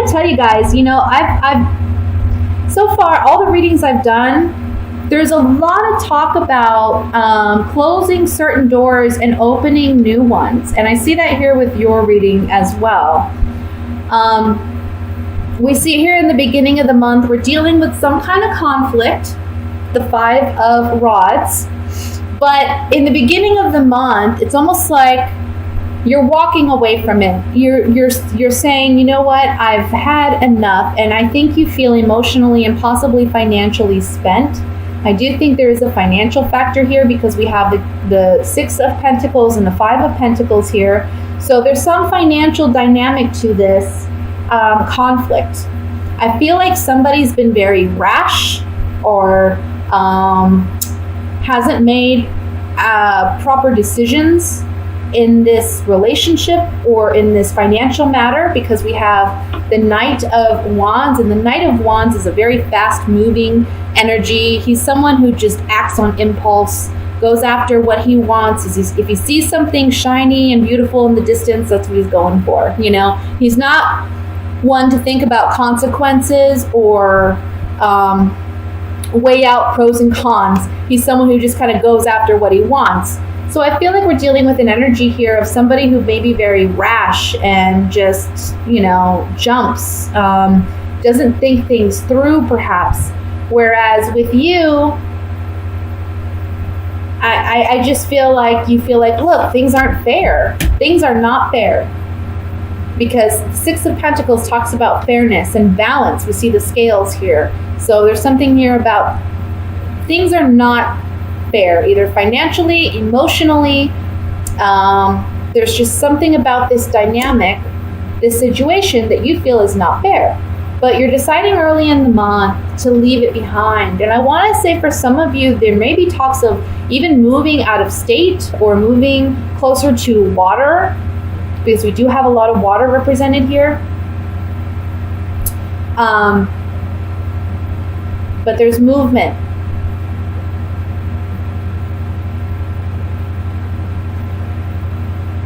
want to tell you guys, I've so far, all the readings I've done, there's a lot of talk about closing certain doors and opening new ones. And I see that here with your reading as well. We see here in the beginning of the month, we're dealing with some kind of conflict, the 5 of Rods. But in the beginning of the month, it's almost like you're walking away from it. You're saying, you know what, I've had enough, and I think you feel emotionally and possibly financially spent. I do think there is a financial factor here because we have the 6 of Pentacles and the 5 of Pentacles here. So there's some financial dynamic to this conflict. I feel like somebody's been very rash or hasn't made proper decisions in this relationship or in this financial matter, because we have the Knight of Wands, and the Knight of Wands is a very fast moving energy. He's someone who just acts on impulse, goes after what he wants. If he sees something shiny and beautiful in the distance, that's what he's going for. He's not one to think about consequences or weigh out pros and cons. He's someone who just kind of goes after what he wants. So I feel like we're dealing with an energy here of somebody who may be very rash and just, jumps, doesn't think things through perhaps. Whereas with you, I just feel like you feel like, look, things aren't fair. Things are not fair. Because 6 of Pentacles talks about fairness and balance. We see the scales here. So there's something here about things are not fair, either financially, emotionally. There's just something about this dynamic, this situation that you feel is not fair. But you're deciding early in the month to leave it behind. And I want to say for some of you, there may be talks of even moving out of state or moving closer to water, because we do have a lot of water represented here. But there's movement.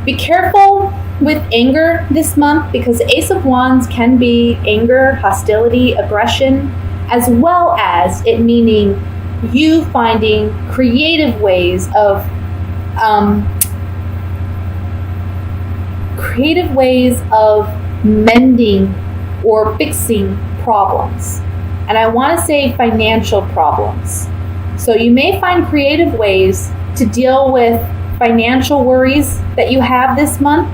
Be careful with anger this month, because the Ace of Wands can be anger, hostility, aggression, as well as it meaning you finding creative ways of mending or fixing problems. And I want to say financial problems. So you may find creative ways to deal with financial worries that you have this month.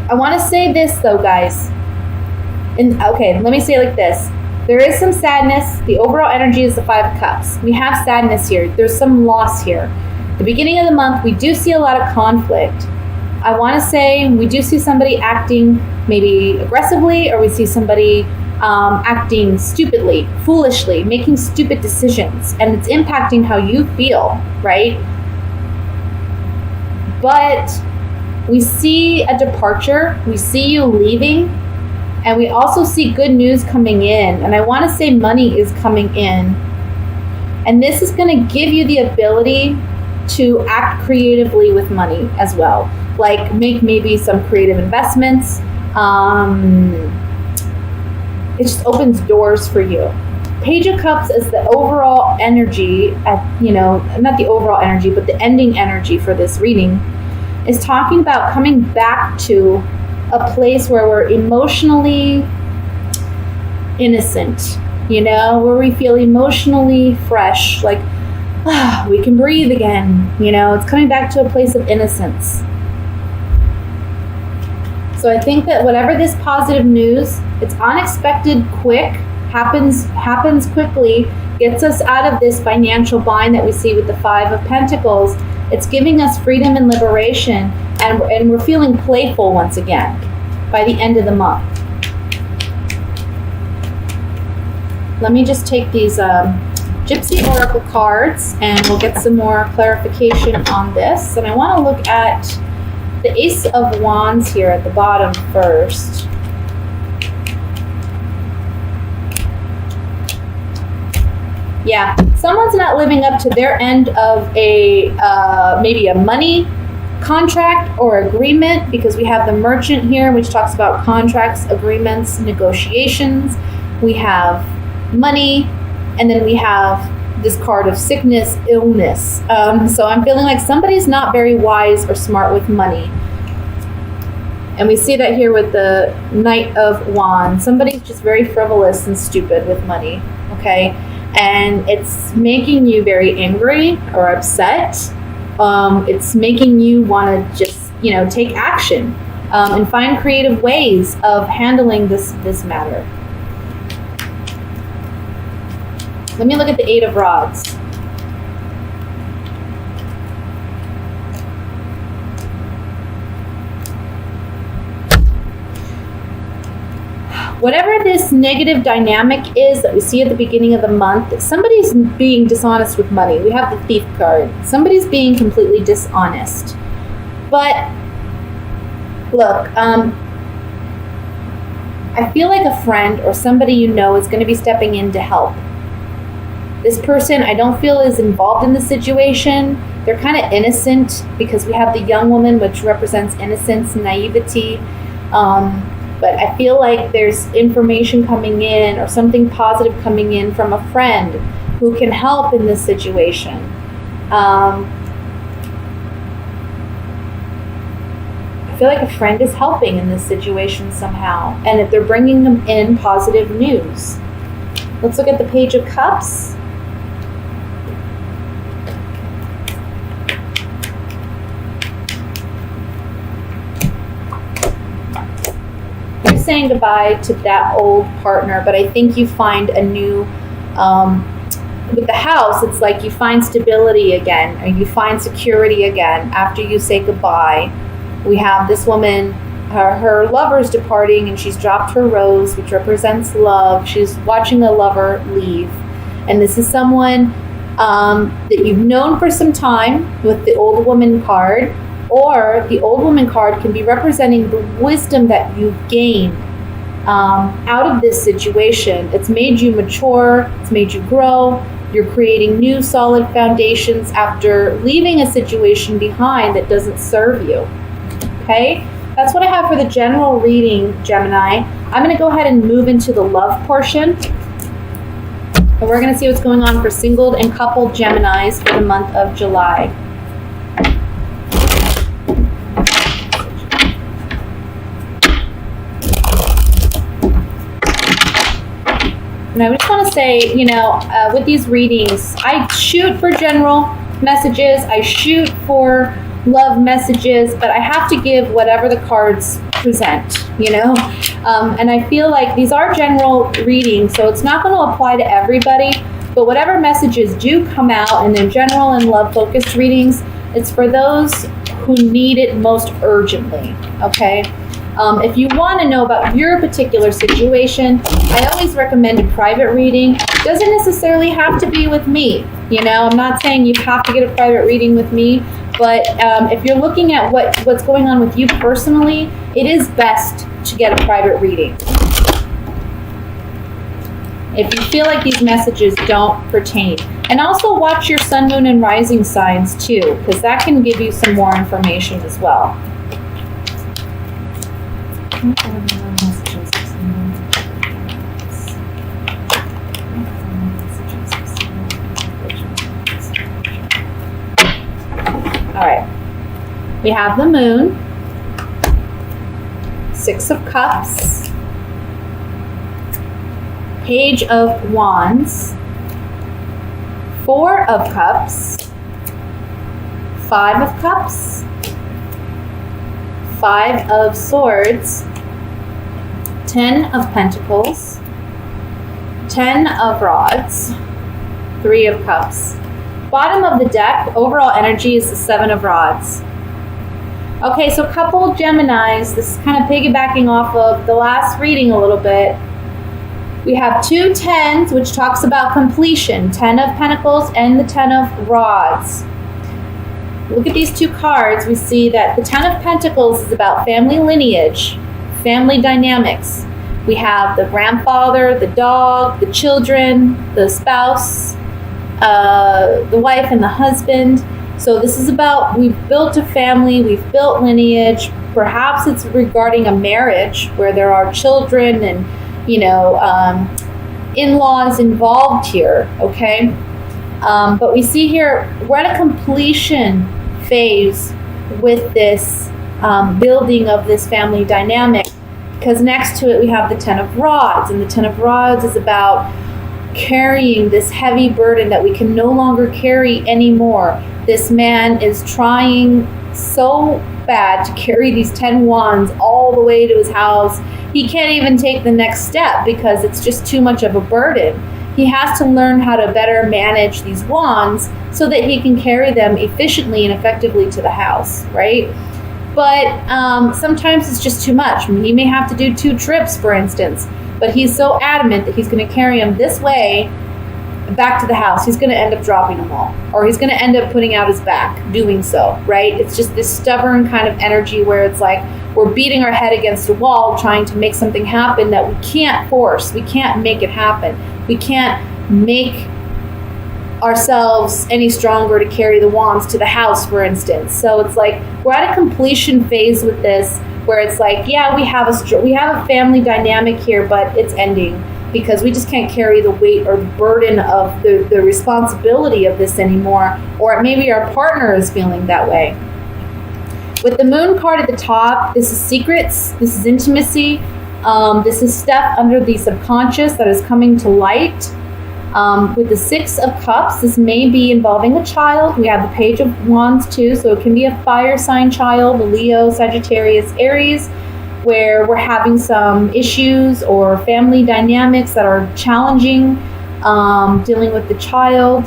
I want to say this though, guys. Let me say it like this. There is some sadness. The overall energy is the 5 of Cups. We have sadness here. There's some loss here. The beginning of the month, we do see a lot of conflict. I want to say we do see somebody acting maybe aggressively, or we see somebody acting stupidly, foolishly, making stupid decisions, and it's impacting how you feel, right? But we see a departure, we see you leaving, and we also see good news coming in. And I want to say money is coming in. And this is going to give you the ability to act creatively with money as well. Like make maybe some creative investments. It just opens doors for you. Page of Cups is the overall energy, not the overall energy, but the ending energy for this reading, is talking about coming back to a place where we're emotionally innocent, where we feel emotionally fresh, like, we can breathe again, it's coming back to a place of innocence. So I think that whatever this positive news, it's unexpected, quick, happens quickly, gets us out of this financial bind that we see with the 5 of Pentacles. It's giving us freedom and liberation, and we're feeling playful once again by the end of the month. Let me just take these Gypsy Oracle cards, and we'll get some more clarification on this. And I want to look at the Ace of Wands here at the bottom first. Yeah, someone's not living up to their end of a maybe a money contract or agreement, because we have the Merchant here, which talks about contracts, agreements, negotiations. We have money, and then we have this card of sickness, illness. So I'm feeling like somebody's not very wise or smart with money. And we see that here with the Knight of Wands. Somebody's just very frivolous and stupid with money, okay? And it's making you very angry or upset. It's making you want to just, take action and find creative ways of handling this matter. Let me look at the Eight of Rods. Whatever this negative dynamic is that we see at the beginning of the month, somebody's being dishonest with money. We have the Thief card. Somebody's being completely dishonest. But look, I feel like a friend or somebody you know is going to be stepping in to help. This person I don't feel is involved in the situation. They're kind of innocent because we have the young woman, which represents innocence, naivety. But I feel like there's information coming in or something positive coming in from a friend who can help in this situation. I feel like a friend is helping in this situation somehow, and if they're bringing them in positive news. Let's look at the Page of Cups. Saying goodbye to that old partner, but I think you find a new, with the House, it's like you find stability again, or you find security again after you say goodbye. We have this woman, her lover's departing, and she's dropped her rose, which represents love. She's watching a lover leave. And this is someone that you've known for some time with the Old Woman card. Or the Old Woman card can be representing the wisdom that you've gained out of this situation. It's made you mature. It's made you grow. You're creating new solid foundations after leaving a situation behind that doesn't serve you. Okay? That's what I have for the general reading, Gemini. I'm going to go ahead and move into the love portion. And we're going to see what's going on for singled and coupled Geminis for the month of July. And I just want to say, with these readings, I shoot for general messages. I shoot for love messages, but I have to give whatever the cards present, And I feel like these are general readings, so it's not going to apply to everybody. But whatever messages do come out in their general and love-focused readings, it's for those who need it most urgently, okay? If you want to know about your particular situation, I always recommend a private reading. It doesn't necessarily have to be with me. I'm not saying you have to get a private reading with me, but if you're looking at what's going on with you personally, it is best to get a private reading. If you feel like these messages don't pertain. And also watch your sun, moon, and rising signs too, because that can give you some more information as well. All right, we have the Moon, Six of Cups, Page of Wands, Four of Cups, Five of Cups, Five of Swords, 10 of Pentacles, 10 of Rods, 3 of Cups. Bottom of the deck, overall energy is the 7 of Rods. Okay, so couple Geminis, this is kind of piggybacking off of the last reading a little bit. We have 2 tens, which talks about completion, 10 of Pentacles and the 10 of Rods. Look at these 2 cards. We see that the 10 of Pentacles is about family lineage, family dynamics. We have the grandfather, the dog, the children, the spouse, the wife and the husband. So this is about, we've built a family, we've built lineage. Perhaps it's regarding a marriage where there are children and, in-laws involved here, okay? But we see here, we're at a completion phase with this building of this family dynamic, because next to it we have the Ten of Rods, and the Ten of Rods is about carrying this heavy burden that we can no longer carry anymore. This man is trying so bad to carry these 10 wands all the way to his house. He can't even take the next step because it's just too much of a burden. He has to learn how to better manage these wands so that he can carry them efficiently and effectively to the house, right? But sometimes it's just too much. I mean, he may have to do 2 trips, for instance, but he's so adamant that he's going to carry them this way back to the house. He's going to end up dropping them all, or he's going to end up putting out his back doing so, right? It's just this stubborn kind of energy where it's like we're beating our head against a wall trying to make something happen that we can't force. We can't make it happen. We can't make ourselves any stronger to carry the wands to the house, for instance. So it's like we're at a completion phase with this, where it's like, yeah, we have a family dynamic here, but it's ending because we just can't carry the weight or the burden of the responsibility of this anymore, or maybe our partner is feeling that way. With the Moon card at the top, this is secrets, this is intimacy, this is stuff under the subconscious that is coming to light. With the Six of Cups, this may be involving a child. We have the Page of Wands too, so it can be a fire sign child, a Leo, Sagittarius, Aries, where we're having some issues or family dynamics that are challenging, dealing with the child.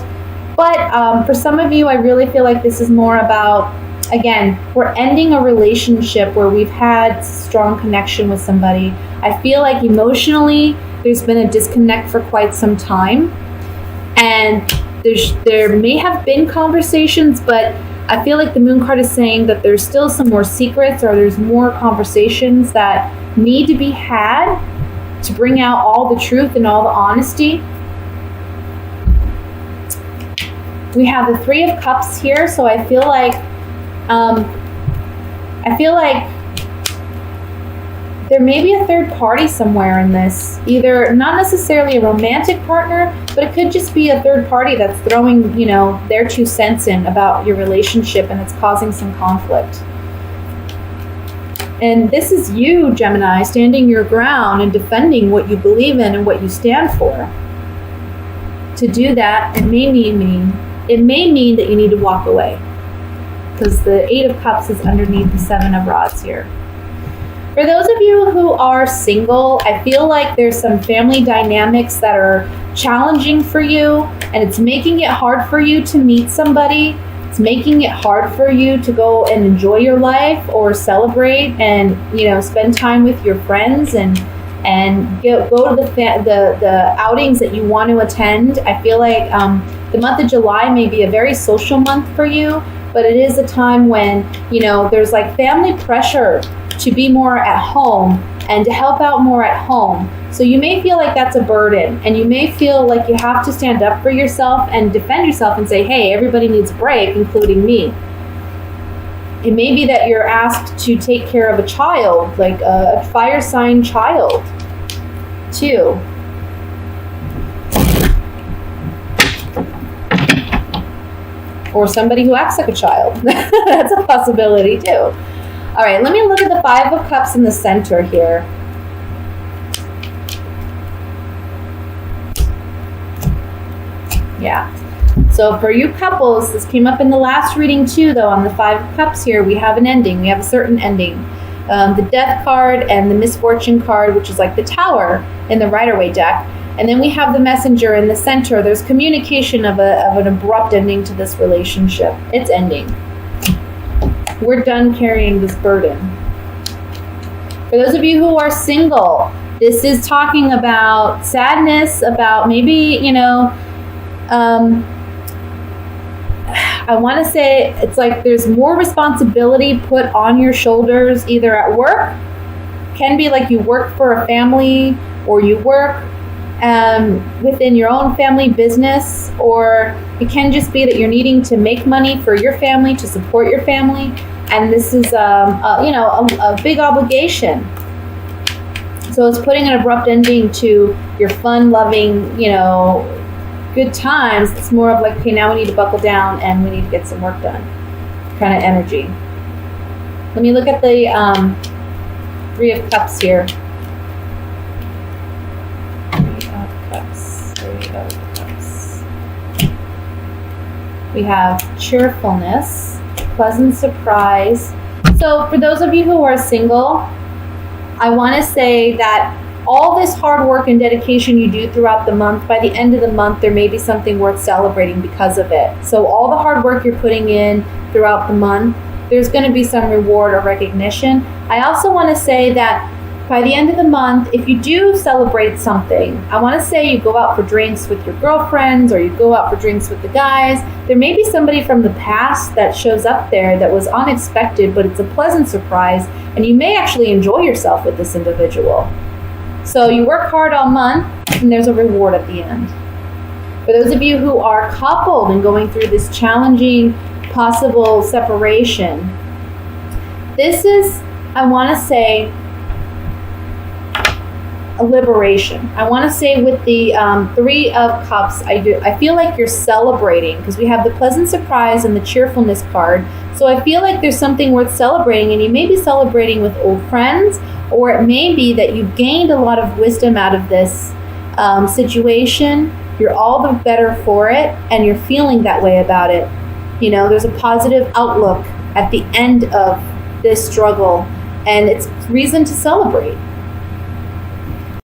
But for some of you, I really feel like this is more about, again, we're ending a relationship where we've had strong connection with somebody. I feel like emotionally, there's been a disconnect for quite some time, and there may have been conversations, but I feel like the Moon card is saying that there's still some more secrets, or there's more conversations that need to be had to bring out all the truth and all the honesty. We have the Three of Cups here, so I feel like there may be a third party somewhere in this. Either not necessarily a romantic partner, but it could just be a third party that's throwing, their 2 cents in about your relationship, and it's causing some conflict. And this is you, Gemini, standing your ground and defending what you believe in and what you stand for. To do that, it may mean that you need to walk away, because the Eight of Cups is underneath the Seven of Rods here. For those of you who are single, I feel like there's some family dynamics that are challenging for you, and it's making it hard for you to meet somebody. It's making it hard for you to go and enjoy your life or celebrate and, spend time with your friends and go to the outings that you want to attend. I feel like the month of July may be a very social month for you, but it is a time when, there's like family pressure to be more at home and to help out more at home. So you may feel like that's a burden, and you may feel like you have to stand up for yourself and defend yourself and say, hey, everybody needs a break, including me. It may be that you're asked to take care of a child, like a fire sign child, too. Or somebody who acts like a child. That's a possibility, too. All right, let me look at the Five of Cups in the center here. Yeah. So for you couples, this came up in the last reading too, though, on the Five of Cups here, we have an ending. We have a certain ending. The Death card and the Misfortune card, which is like the Tower in the Rider-Waite deck. And then we have the Messenger in the center. There's communication of an abrupt ending to this relationship. It's ending. We're done carrying this burden. For those of you who are single, this is talking about sadness, about maybe, I want to say it's like there's more responsibility put on your shoulders, either at work, can be like you work for a family, or you work within your own family business, or it can just be that you're needing to make money for your family, to support your family, and this is a big obligation. So it's putting an abrupt ending to your fun-loving, good times. It's more of like, okay, now we need to buckle down and we need to get some work done kind of energy. Let me look at the Three of Cups here. Three of Cups. We have cheerfulness, pleasant surprise. So for those of you who are single, I want to say that all this hard work and dedication you do throughout the month, by the end of the month, there may be something worth celebrating because of it. So all the hard work you're putting in throughout the month, there's going to be some reward or recognition. I also want to say that by the end of the month, if you do celebrate something, I want to say you go out for drinks with your girlfriends, or you go out for drinks with the guys. There may be somebody from the past that shows up there that was unexpected, but it's a pleasant surprise, and you may actually enjoy yourself with this individual. So you work hard all month, and there's a reward at the end. For those of you who are coupled and going through this challenging possible separation, this is, I want to say, a liberation. I want to say with the Three of Cups, I feel like you're celebrating, because we have the pleasant surprise and the cheerfulness card. So I feel like there's something worth celebrating, and you may be celebrating with old friends, or it may be that you've gained a lot of wisdom out of this situation. You're all the better for it, and you're feeling that way about it. There's a positive outlook at the end of this struggle, and it's reason to celebrate.